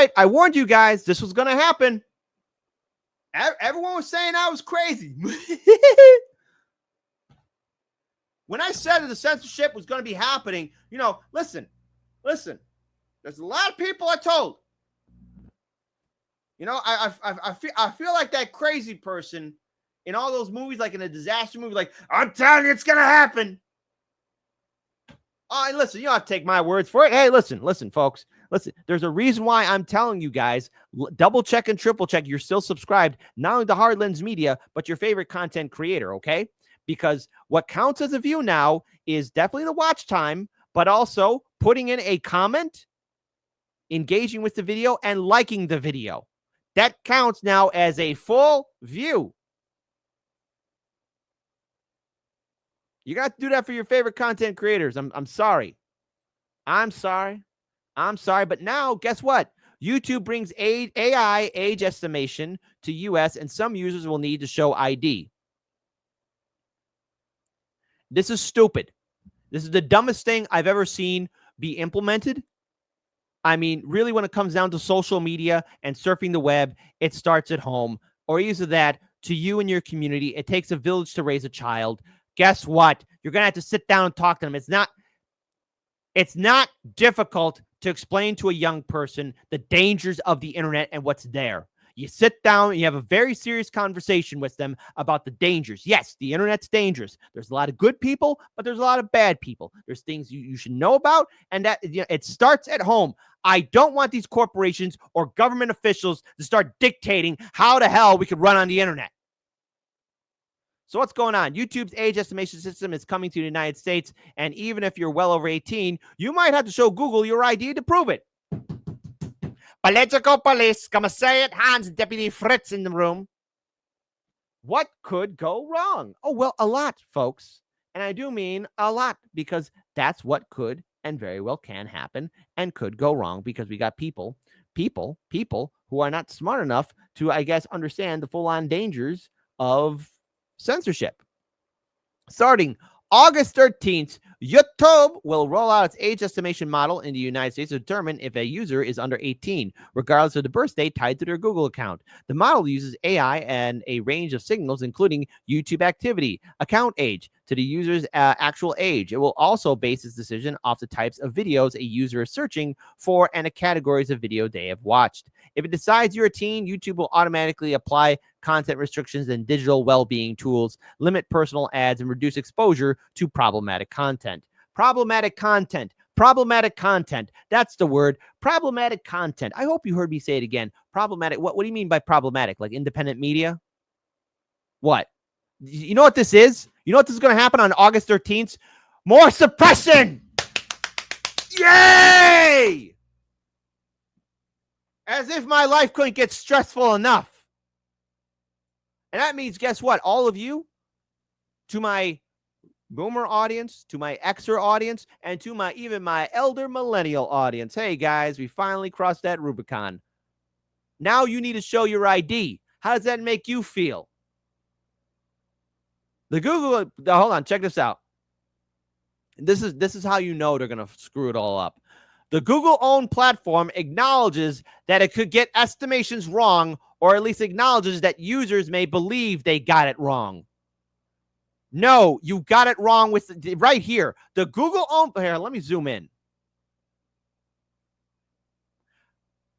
right. I warned you guys this was going to happen. Everyone was saying I was crazy. When I said that the censorship was going to be happening, listen. There's a lot of people I told. I feel like that crazy person in all those movies, like in a disaster movie, like, I'm telling you, it's going to happen. And listen, you don't have to take my words for it. Hey, listen, folks. Listen, there's a reason why I'm telling you guys, double check and triple check you're still subscribed, not only to Hard Lens Media, but your favorite content creator, okay? Because what counts as a view now is definitely the watch time, but also putting in a comment, engaging with the video, and liking the video. That counts now as a full view. You got to do that for your favorite content creators. I'm sorry. I'm sorry. But now, guess what? YouTube brings AI age estimation to US, and some users will need to show ID. This is stupid. This is the dumbest thing I've ever seen be implemented. I mean, really, when it comes down to social media and surfing the web, it starts at home. Or either that, to you and your community, it takes a village to raise a child. Guess what? You're going to have to sit down and talk to them. It's not difficult to explain to a young person the dangers of the internet and what's there. You sit down, you have a very serious conversation with them about the dangers. Yes, the internet's dangerous. There's a lot of good people, but there's a lot of bad people. There's things you should know about, and that it starts at home. I don't want these corporations or government officials to start dictating how the hell we could run on the internet. So what's going on? YouTube's age estimation system is coming to the United States, and even if you're well over 18, you might have to show Google your ID to prove it. Political police, come say it, Hans, Deputy Fritz in the room. What could go wrong? Oh, well, a lot, folks. And I do mean a lot, because that's what could and very well can happen and could go wrong, because we got people who are not smart enough to, I guess, understand the full-on dangers of censorship. Starting August 13th, YouTube will roll out its age estimation model in the United States to determine if a user is under 18, regardless of the birth date tied to their Google account. The model uses AI and a range of signals, including YouTube activity, account age, to the user's actual age. It will also base its decision off the types of videos a user is searching for and the categories of video they have watched. If it decides you're a teen, YouTube will automatically apply content restrictions and digital well-being tools, limit personal ads, and reduce exposure to problematic content. Problematic content. That's the word. Problematic content. I hope you heard me say it again. Problematic. What do you mean by problematic? Like independent media? What? You know what this is? You know what this is going to happen on August 13th? More suppression! Yay! As if my life couldn't get stressful enough. And that means, guess what? All of you, to my boomer audience, to my Xer audience, and to even my elder millennial audience. Hey, guys, we finally crossed that Rubicon. Now you need to show your ID. How does that make you feel? The Google, hold on, check this out. This is how you know they're going to screw it all up. The Google-owned platform acknowledges that it could get estimations wrong, or at least acknowledges that users may believe they got it wrong. No, you got it wrong with right here. The Google-owned, here, let me zoom in.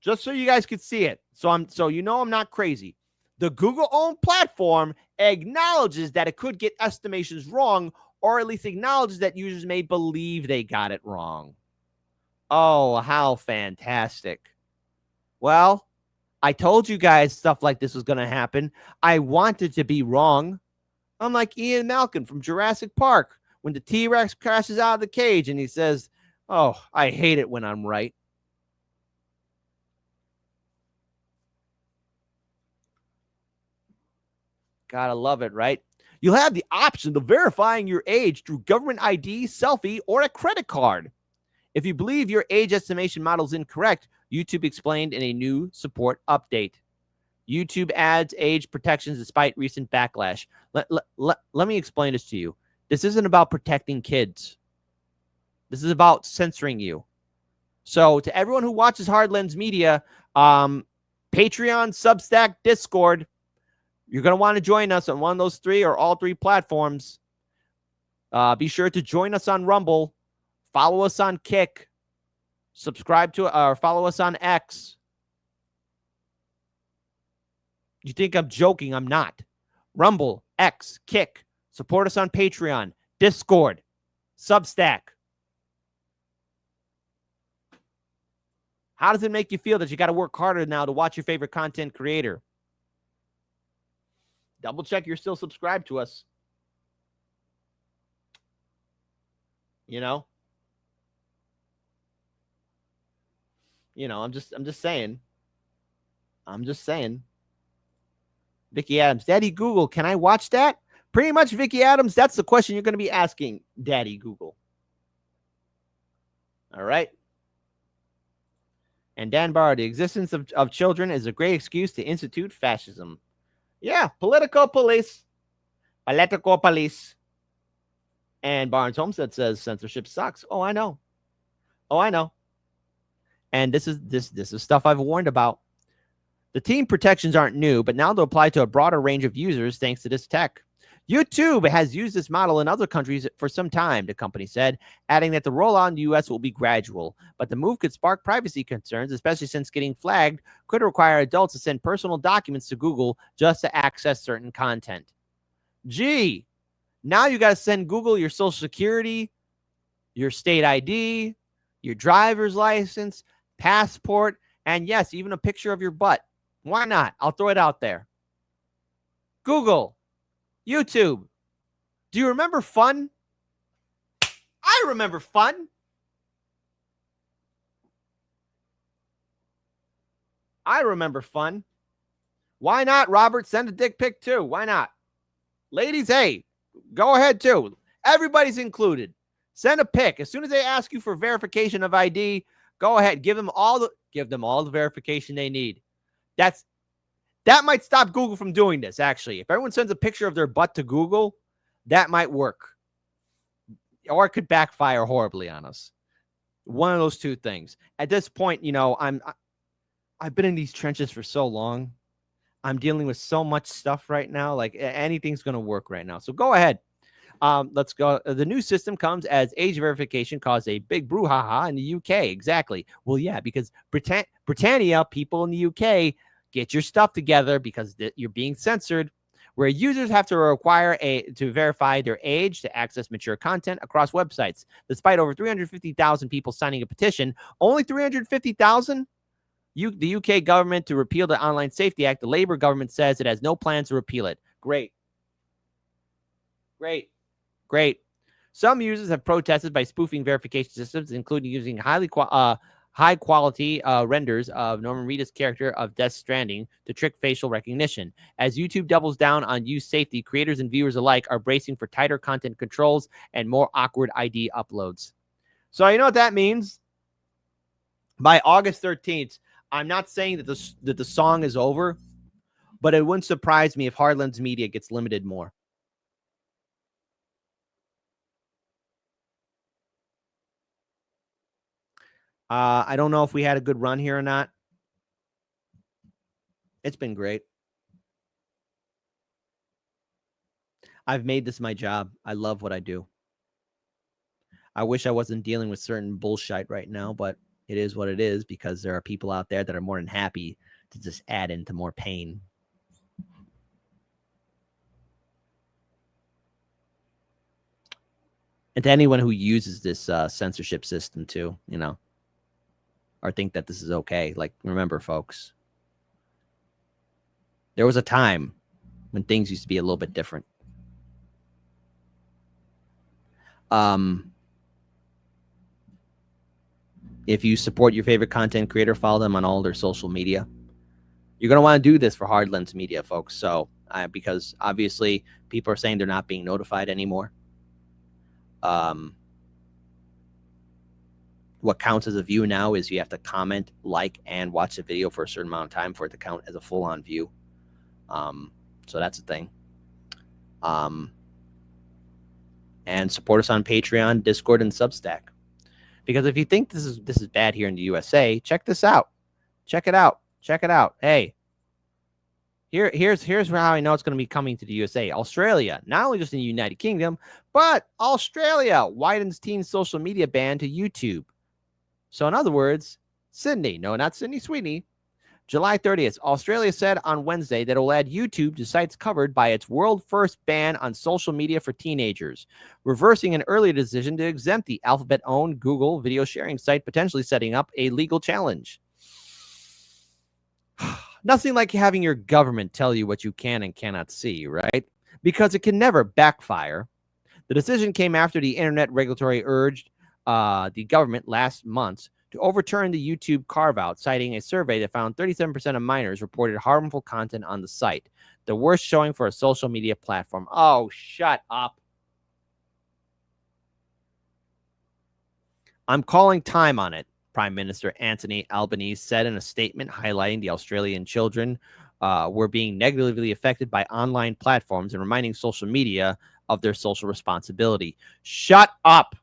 Just so you guys could see it. So you know I'm not crazy. The Google-owned platform acknowledges that it could get estimations wrong, or at least acknowledges that users may believe they got it wrong. Oh, how fantastic. Well, I told you guys stuff like this was going to happen. I wanted to be wrong. I'm like Ian Malcolm from Jurassic Park when the T-Rex crashes out of the cage and he says, oh, I hate it when I'm right. Gotta love it, right? You'll have the option of verifying your age through government ID, selfie, or a credit card. If you believe your age estimation model is incorrect, YouTube explained in a new support update. YouTube adds age protections despite recent backlash. Let me explain this to you. This isn't about protecting kids. This is about censoring you. So to everyone who watches Hard Lens Media, Patreon, Substack, Discord, you're going to want to join us on one of those three or all three platforms. Be sure to join us on Rumble, follow us on Kick, subscribe to or follow us on X. You think I'm joking? I'm not. Rumble, X, Kick. Support us on Patreon, Discord, Substack. How does it make you feel that you got to work harder now to watch your favorite content creator? Double check you're still subscribed to us. You know, I'm just saying. I'm just saying. Vicky Adams, Daddy Google, can I watch that? Pretty much, Vicky Adams, that's the question you're going to be asking Daddy Google. All right. And Dan Barr, the existence of children is a great excuse to institute fascism. Yeah, political police. Political police. And Barnes Homestead says censorship sucks. Oh, I know. Oh, I know. And this is stuff I've warned about. The team protections aren't new, but now they'll apply to a broader range of users thanks to this tech. YouTube has used this model in other countries for some time, the company said, adding that the rollout in the U.S. will be gradual. But the move could spark privacy concerns, especially since getting flagged could require adults to send personal documents to Google just to access certain content. Gee, now you got to send Google your social security, your state ID, your driver's license, passport, and yes, even a picture of your butt. Why not? I'll throw it out there. Google, YouTube. Do you remember fun? I remember fun. I remember fun. Why not, Robert? Send a dick pic too. Why not? Ladies, hey, go ahead too. Everybody's included. Send a pic. As soon as they ask you for verification of ID, go ahead. Give them all the verification they need. That might stop Google from doing this, actually. If everyone sends a picture of their butt to Google, that might work. Or it could backfire horribly on us. One of those two things. At this point, I've been in these trenches for so long. I'm dealing with so much stuff right now. Like anything's going to work right now. So go ahead. Let's go. The new system comes as age verification caused a big brouhaha in the UK. Exactly. Well, yeah, because Britannia, people in the UK, get your stuff together because you're being censored, where users have to require to verify their age to access mature content across websites. Despite over 350,000 people signing a petition, only 350,000? The UK government to repeal the Online Safety Act, the Labour government says it has no plans to repeal it. Great. Some users have protested by spoofing verification systems, including using high-quality renders of Norman Reedus' character of Death Stranding to trick facial recognition. As YouTube doubles down on use safety, creators and viewers alike are bracing for tighter content controls and more awkward ID uploads. So you know what that means? By August 13th, I'm not saying that the song is over, but it wouldn't surprise me if Hard Lens Media gets limited more. I don't know if we had a good run here or not. It's been great. I've made this my job. I love what I do. I wish I wasn't dealing with certain bullshit right now, but it is what it is because there are people out there that are more than happy to just add into more pain. And to anyone who uses this censorship system too, or think that this is okay. Like, remember, folks, there was a time when things used to be a little bit different. If you support your favorite content creator, follow them on all their social media. You're going to want to do this for Hard Lens Media, folks. So, because obviously people are saying they're not being notified anymore. What counts as a view now is you have to comment, like, and watch the video for a certain amount of time for it to count as a full-on view. So that's a thing. And support us on Patreon, Discord, and Substack. Because if you think this is bad here in the USA, check this out. Check it out. Check it out. Hey, here's how I know it's going to be coming to the USA. Australia, not only just in the United Kingdom, but Australia widens teen social media ban to YouTube. So in other words, Sydney, no, not Sydney Sweeney, July 30th, Australia said on Wednesday that it will add YouTube to sites covered by its world-first ban on social media for teenagers, reversing an earlier decision to exempt the Alphabet-owned Google video sharing site, potentially setting up a legal challenge. Nothing like having your government tell you what you can and cannot see, right? Because it can never backfire. The decision came after the internet regulatory urged the government last month to overturn the YouTube carve-out, citing a survey that found 37% of minors reported harmful content on the site, the worst showing for a social media platform. Oh, shut up. I'm calling time on it, Prime Minister Anthony Albanese said in a statement highlighting the Australian children were being negatively affected by online platforms and reminding social media of their social responsibility. Shut up.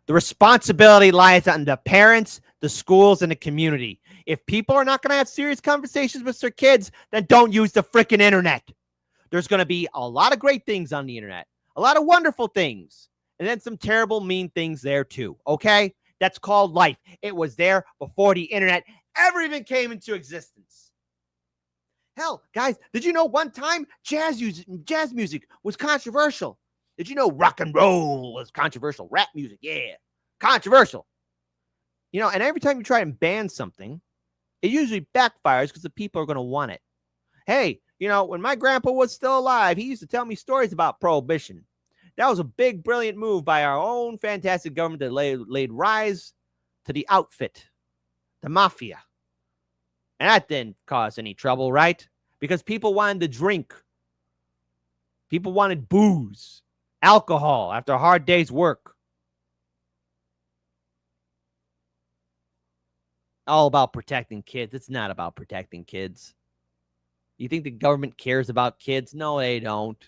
The responsibility lies on the parents, the schools, and the community. If people are not going to have serious conversations with their kids, then don't use the freaking internet. There's going to be a lot of great things on the internet, a lot of wonderful things, and then some terrible, mean things there too, okay? That's called life. It was there before the internet ever even came into existence. Hell, guys, did you know one time jazz music was controversial? Did you know rock and roll was controversial? Rap music, yeah, controversial. You know, and every time you try and ban something, it usually backfires because the people are going to want it. Hey, you know, when my grandpa was still alive, he used to tell me stories about prohibition. That was a big, brilliant move by our own fantastic government that laid rise to the outfit, the mafia. And that didn't cause any trouble, right? Because people wanted to drink. People wanted booze, alcohol after a hard day's work. All about protecting kids. It's not about protecting kids. You think the government cares about kids? No, they don't.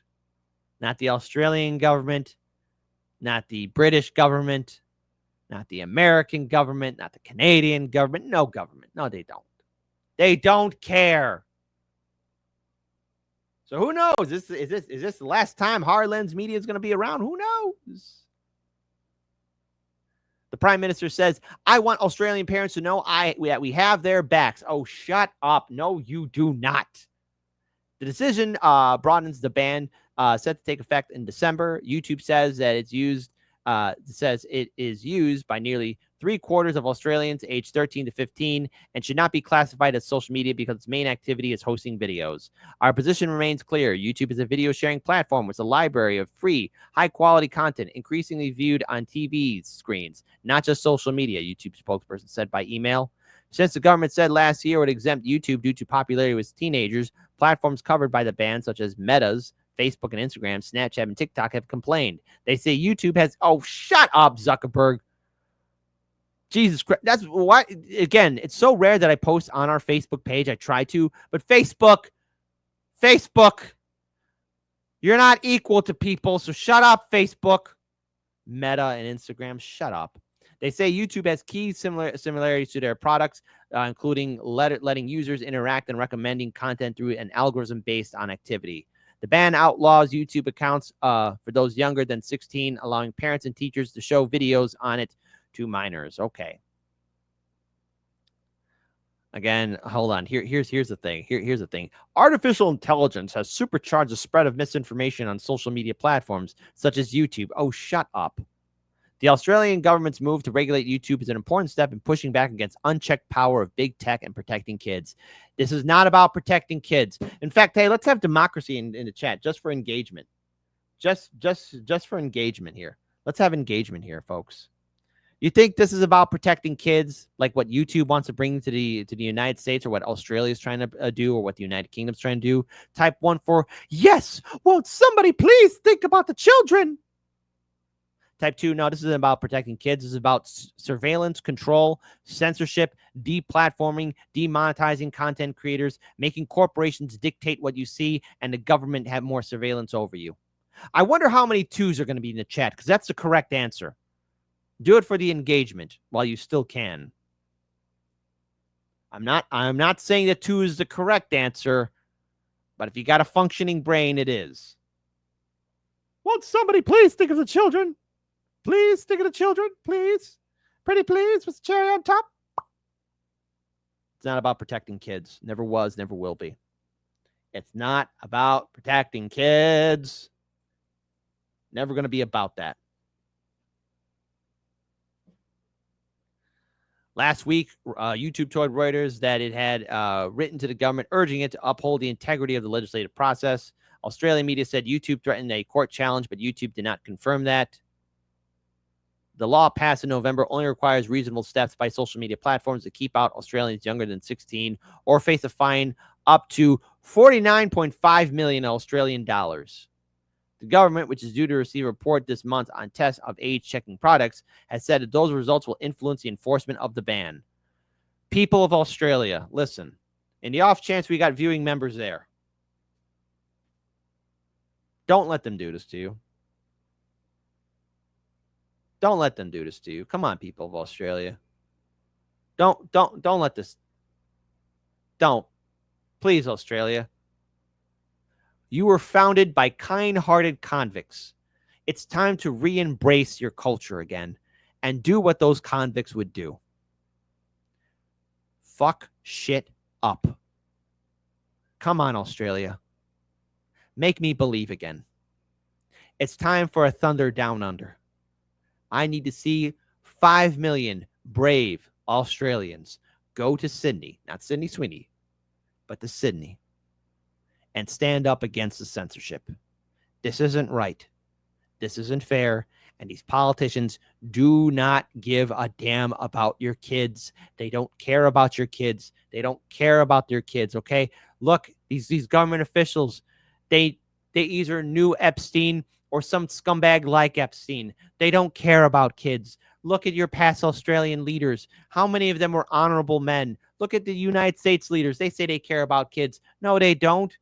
Not the Australian government, not the British government, not the American government, not the Canadian government. No government. No, they don't. They don't care. So who knows? Is this the last time Harlan's media is going to be around? Who knows? The Prime Minister says, I want Australian parents to know that we have their backs. Oh, shut up. No, you do not. The decision broadens the ban set to take effect in December. YouTube says that it is used by nearly 3/4 of Australians aged 13 to 15 and should not be classified as social media because its main activity is hosting videos. Our position remains clear. YouTube is a video sharing platform with a library of free, high-quality content increasingly viewed on TV screens, not just social media, YouTube spokesperson said by email. Since the government said last year it would exempt YouTube due to popularity with teenagers, platforms covered by the ban, such as Meta's Facebook and Instagram, Snapchat, and TikTok, have complained. They say YouTube has... Oh, shut up, Zuckerberg. Jesus Christ. That's why, again, it's so rare that I post on our Facebook page. I try to, but Facebook, you're not equal to people, so shut up, Facebook. Meta and Instagram, shut up. They say YouTube has key similarities to their products, including letting users interact and recommending content through an algorithm based on activity. The ban outlaws YouTube accounts for those younger than 16, allowing parents and teachers to show videos on it to minors. Okay. Again, hold on. Here's the thing. Here's the thing. Artificial intelligence has supercharged the spread of misinformation on social media platforms such as YouTube. Oh, shut up. The Australian government's move to regulate YouTube is an important step in pushing back against unchecked power of big tech and protecting kids. This is not about protecting kids. In fact, hey, let's have democracy in the chat just for engagement. Just for engagement here. Let's have engagement here, folks. You think this is about protecting kids, like what YouTube wants to bring to the United States, or what Australia is trying to do, or what the United Kingdom's trying to do? Type 1 for yes. Won't somebody please think about the children? Type 2, no, this isn't about protecting kids. This is about surveillance, control, censorship, deplatforming, demonetizing content creators, making corporations dictate what you see, and the government have more surveillance over you. I wonder how many 2s are going to be in the chat, because that's the correct answer. Do it for the engagement while you still can. I'm not saying that 2 is the correct answer, but if you got a functioning brain, it is. Won't somebody please think of the children? Please think of the children, please. Pretty please with the cherry on top. It's not about protecting kids. Never was, never will be. It's not about protecting kids. Never going to be about that. Last week, YouTube told Reuters that it had written to the government urging it to uphold the integrity of the legislative process. Australian media said YouTube threatened a court challenge, but YouTube did not confirm that. The law passed in November only requires reasonable steps by social media platforms to keep out Australians younger than 16 or face a fine up to 49.5 million Australian dollars. The government, which is due to receive a report this month on tests of age-checking products, has said that those results will influence the enforcement of the ban. People of Australia, listen. In the off chance we got viewing members there, don't let them do this to you. Don't let them do this to you. Come on, people of Australia. Don't let this. Don't. Please, Australia. You were founded by kind-hearted convicts. It's time to re-embrace your culture again and do what those convicts would do. Fuck shit up. Come on, Australia. Make me believe again. It's time for a thunder down under. I need to see 5 million brave Australians go to Sydney, not Sydney Sweeney, but to Sydney, and stand up against the censorship. This isn't right. This isn't fair. And these politicians do not give a damn about your kids. They don't care about your kids. They don't care about their kids, okay? Look, these government officials, they either knew Epstein or some scumbag like Epstein. They don't care about kids. Look at your past Australian leaders. How many of them were honorable men? Look at the United States leaders. They say they care about kids. No, they don't.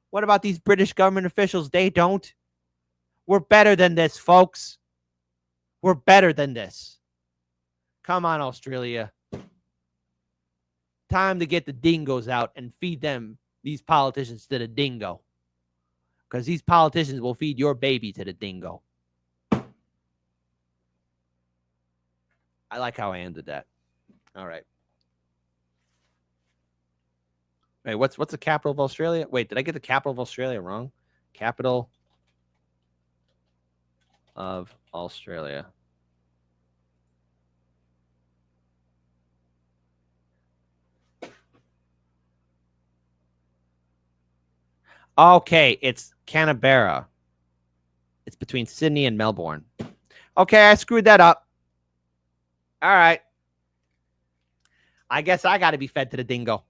What about these British government officials? They don't. We're better than this, folks. We're better than this. Come on, Australia. Time to get the dingoes out and feed them, these politicians, to the dingo. Because these politicians will feed your baby to the dingo. I like how I ended that. All right. Wait, what's the capital of Australia? Wait, did I get the capital of Australia wrong? Capital of Australia. Okay, it's Canberra. It's between Sydney and Melbourne. Okay, I screwed that up. All right. I guess I got to be fed to the dingo.